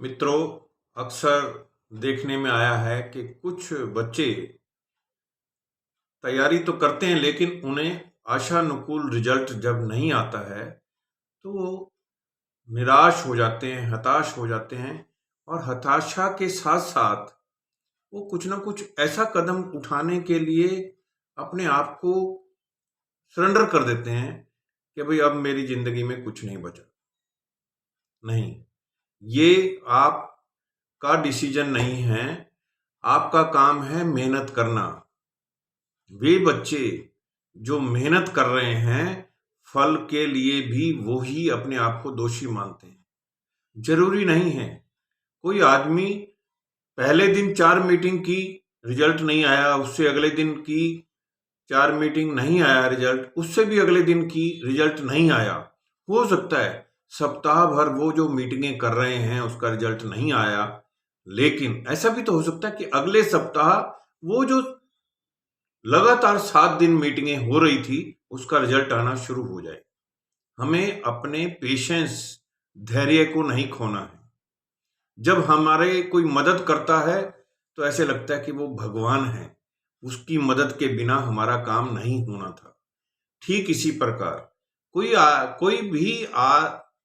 मित्रों, अक्सर देखने में आया है कि कुछ बच्चे तैयारी तो करते हैं लेकिन उन्हें आशानुकूल रिजल्ट जब नहीं आता है तो वो निराश हो जाते हैं, हताश हो जाते हैं और हताशा के साथ-साथ वो कुछ ना कुछ ऐसा कदम उठाने के लिए अपने आप को सरेंडर कर देते हैं कि भई अब मेरी ज़िंदगी में कुछ नहीं बचा। नहीं, ये आपका डिसीजन नहीं है, आपका काम है मेहनत करना। वे बच्चे जो मेहनत कर रहे हैं, फल के लिए भी वो ही अपने आप को दोषी मानते हैं। ज़रूरी नहीं है, कोई आदमी पहले दिन 4 मीटिंग की, रिजल्ट नहीं आया, उससे अगले दिन की 4 मीटिंग नहीं आया रिजल्ट, उससे भी अगले दिन की रिजल्ट नहीं आया। हो सकता है सप्ताह भर वो जो मीटिंगें कर रहे हैं उसका रिजल्ट नहीं आया, लेकिन ऐसा भी तो हो सकता है कि अगले सप्ताह वो जो लगातार 7 दिन मीटिंगें हो रही थी, उसका रिजल्ट आना शुरू हो जाए। हमें अपने पेशेंस, धैर्य को नहीं खोना है। जब हमारे कोई मदद करता है, तो ऐसे लगता है कि वो भगवान है। उसकी मदद के बिना हमारा काम नहीं होना था। ठीक इसी प्रकार कोई भी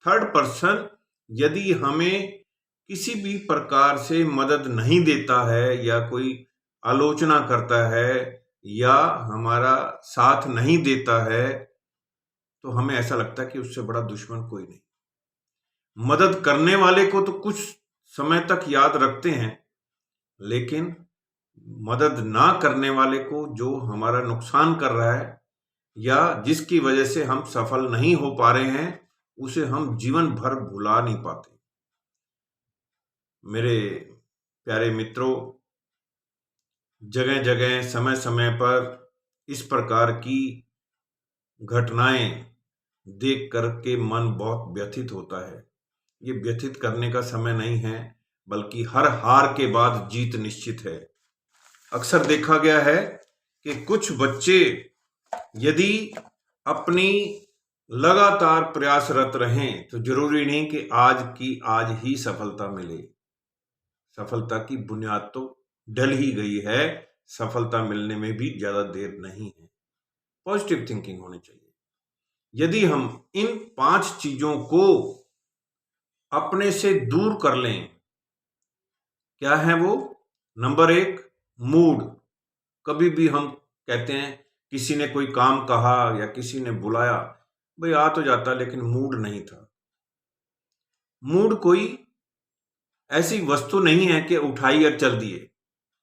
थर्ड पर्सन यदि हमें किसी भी प्रकार से मदद नहीं देता है या कोई आलोचना करता है या हमारा साथ नहीं देता है, तो हमें ऐसा लगता है कि उससे बड़ा दुश्मन कोई नहीं। मदद करने वाले को तो कुछ समय तक याद रखते हैं, लेकिन मदद ना करने वाले को, जो हमारा नुकसान कर रहा है या जिसकी वजह से हम सफल नहीं हो पा रहे हैं, उसे हम जीवन भर भुला नहीं पाते। मेरे प्यारे मित्रों, जगह-जगह, समय-समय पर इस प्रकार की घटनाएं देख कर के मन बहुत व्यथित होता है। ये व्यथित करने का समय नहीं है, बल्कि हर हार के बाद जीत निश्चित है। अक्सर देखा गया है कि कुछ बच्चे यदि अपनी लगातार प्रयासरत रहें, तो जरूरी नहीं कि आज की आज ही सफलता मिले। सफलता की बुनियाद तो डल ही गई है, सफलता मिलने में भी ज्यादा देर नहीं है। पॉजिटिव थिंकिंग होनी चाहिए। यदि हम इन 5 चीजों को अपने से दूर कर लें, क्या है वो? Number 1, mood. कभी भी हम कहते हैं, किसी ने कोई काम कहा या किसी ने बुलाया, भाई आ तो जाता लेकिन मूड नहीं था। मूड कोई ऐसी वस्तु नहीं है कि उठाई और चल दिए,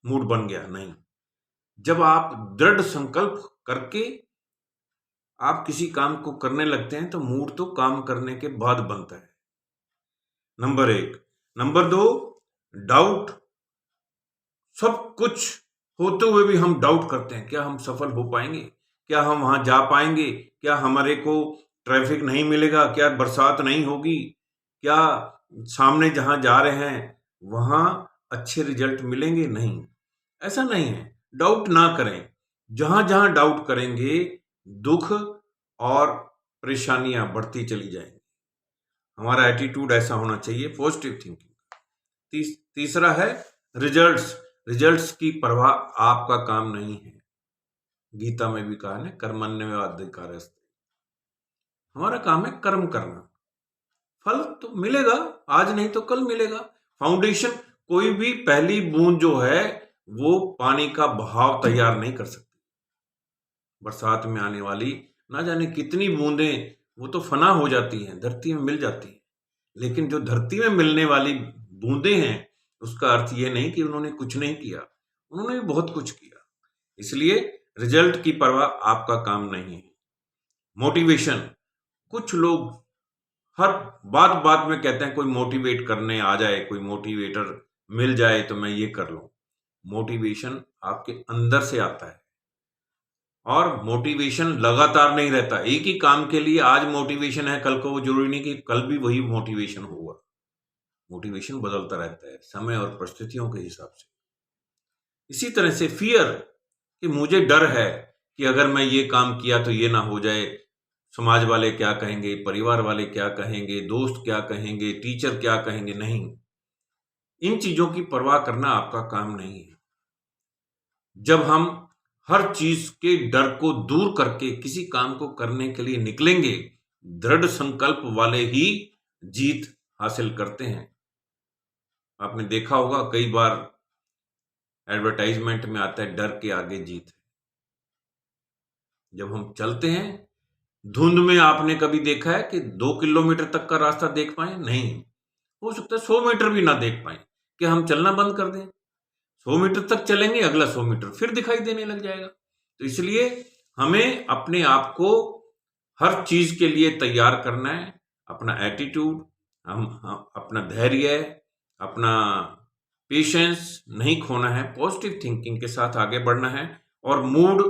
मूड बन गया, नहीं। जब आप दृढ़ संकल्प करके आप किसी काम को करने लगते हैं, तो मूड तो काम करने के बाद बनता है। नंबर 1। Number 2, doubt. सब कुछ होते हुए भी हम डाउट करते हैं, क्या हम सफल हो पाएंगे, क्या हम वहां जा पाएंगे, क्या हमारे को ट्रैफिक नहीं मिलेगा, क्या बरसात नहीं होगी, क्या सामने जहां जा रहे हैं वहां अच्छे रिजल्ट मिलेंगे, नहीं। ऐसा नहीं है, डाउट ना करें। जहां जहां डाउट करेंगे, दुख और परेशानियां बढ़ती चली जाएंगी। हमारा एटीट्यूड ऐसा होना चाहिए, पॉजिटिव थिंकिंग। तीसरा है रिजल्ट्स। रिजल्ट्स की परवाह आपका काम नहीं है। गीता में भी कहा है, कर्मण्येवाधिकारस्ते। हमारा काम है कर्म करना। फल तो मिलेगा, आज नहीं तो कल मिलेगा। फाउंडेशन, कोई भी पहली बूंद जो है वो पानी का बहाव तैयार नहीं कर सकती। बरसात में आने वाली ना जाने कितनी बूंदें वो तो फना हो जाती हैं, धरती में मिल जाती हैं, लेकिन जो धरती में मिलने वाली बूंदें हैं, उसका अर्थ ये नहीं कि उन्होंने कुछ नहीं किया, उन्होंने भी बहुत कुछ किया। इसलिए रिजल्ट की परवाह आपका काम नहीं है। मोटिवेशन, कुछ लोग हर बात बात में कहते हैं कोई मोटिवेट करने आ जाए, कोई मोटिवेटर मिल जाए तो मैं ये कर लूं। मोटिवेशन आपके अंदर से आता है और मोटिवेशन लगातार नहीं रहता। एक ही काम के लिए आज मोटिवेशन है, कल को वो जरूरी नहीं कि कल भी वही मोटिवेशन होगा। मोटिवेशन बदलता रहता है समय और परिस्थितियों के हिसाब से। इसी तरह से फियर, कि मुझे डर है कि अगर मैं ये काम किया तो ये ना हो जाए, समाज वाले क्या कहेंगे, परिवार वाले क्या कहेंगे, दोस्त क्या कहेंगे, टीचर क्या कहेंगे, नहीं। इन चीजों की परवाह करना आपका काम नहीं है। जब हम हर चीज के डर को दूर करके किसी काम को करने के लिए निकलेंगे, दृढ़ संकल्प वाले ही जीत हासिल करते हैं। आपने देखा होगा कई बार एडवर्टाइजमेंट में आता है, डर के आगे जीत है। जब हम चलते हैं धुंध में, आपने कभी देखा है कि 2 किलोमीटर तक का रास्ता देख पाए? नहीं, हो सकता है 100 मीटर भी ना देख पाए। कि हम चलना बंद कर दें? 100 मीटर तक चलेंगे, अगला 100 मीटर फिर दिखाई देने लग जाएगा। तो इसलिए हमें अपने आप को हर चीज के लिए तैयार करना है। अपना एटीट्यूड, हम अपना धैर्य, अपना पेशेंस नहीं खोना है। पॉजिटिव थिंकिंग के साथ आगे बढ़ना है। और मूड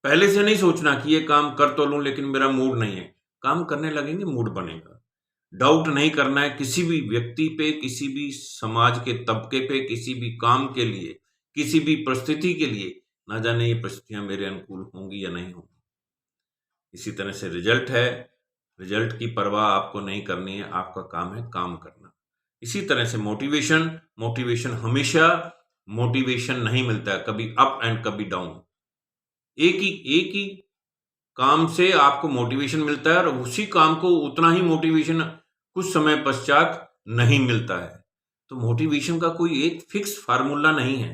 पहले से नहीं सोचना कि ये काम कर तो लूं लेकिन मेरा मूड नहीं है। काम करने लगेंगे, मूड बनेगा। डाउट नहीं करना है किसी भी व्यक्ति पे, किसी भी समाज के तबके पे, किसी भी काम के लिए, किसी भी परिस्थिति के लिए। ना जाने ये परिस्थितियां मेरे अनुकूल होंगी या नहीं होंगी। इसी तरह से रिजल्ट है, रिजल्ट की परवाह आपको नहीं करनी है, आपका काम है काम करना। इसी तरह से मोटिवेशन हमेशा मोटिवेशन नहीं मिलता है, कभी अप एंड कभी डाउन। एक ही काम से आपको मोटिवेशन मिलता है और उसी काम को उतना ही मोटिवेशन कुछ समय पश्चात नहीं मिलता है। तो मोटिवेशन का कोई एक फिक्स फार्मूला नहीं है।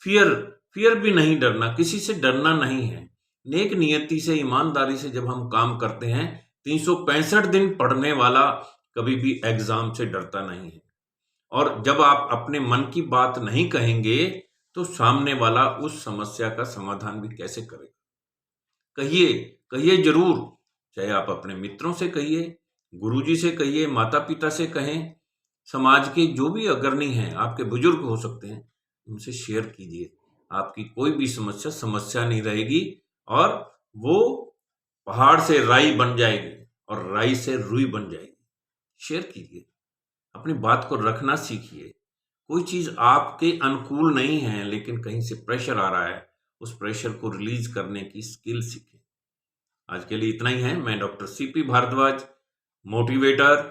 फियर भी नहीं डरना, किसी से डरना नहीं है। नेक नियति से, ईमानदारी से जब हम काम करते हैं, 365 दिन पढ़ने वाला कभी भी एग्जाम से डरता नहीं है। और जब आप अपने मन की बात नहीं कहेंगे तो सामने वाला उस समस्या का समाधान भी कैसे करेगा? कहिए जरूर। चाहे आप अपने मित्रों से कहिए, गुरुजी से कहिए, माता पिता से कहें, समाज के जो भी अग्रणी हैं, आपके बुजुर्ग हो सकते हैं, उनसे शेयर कीजिए। आपकी कोई भी समस्या नहीं रहेगी और वो पहाड़ से राई बन जाएगी और राई से रुई बन जाएगी। शेयर कीजिए, अपनी बात को रखना सीखिए। कोई चीज आपके अनुकूल नहीं है लेकिन कहीं से प्रेशर आ रहा है, उस प्रेशर को रिलीज करने की स्किल सीखें। आज के लिए इतना ही है। मैं doctor CP Bhardwaj, motivator,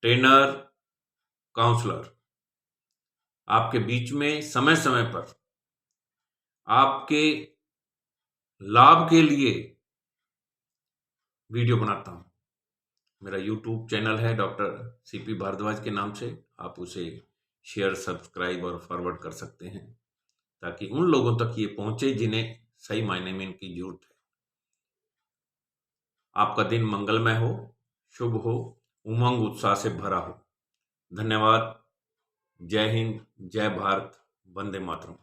trainer, counsellor, आपके बीच में समय समय पर आपके लाभ के लिए वीडियो बनाता हूं। मेरा यूट्यूब चैनल है डॉक्टर सीपी भारद्वाज के नाम से। आप उसे शेयर, सब्सक्राइब और फॉरवर्ड कर सकते हैं ताकि उन लोगों तक ये पहुंचे जिन्हें सही मायने में इनकी जरूरत है। आपका दिन मंगलमय हो, शुभ हो, उमंग उत्साह से भरा हो। धन्यवाद। जय हिंद, जय भारत, वंदे मातरम।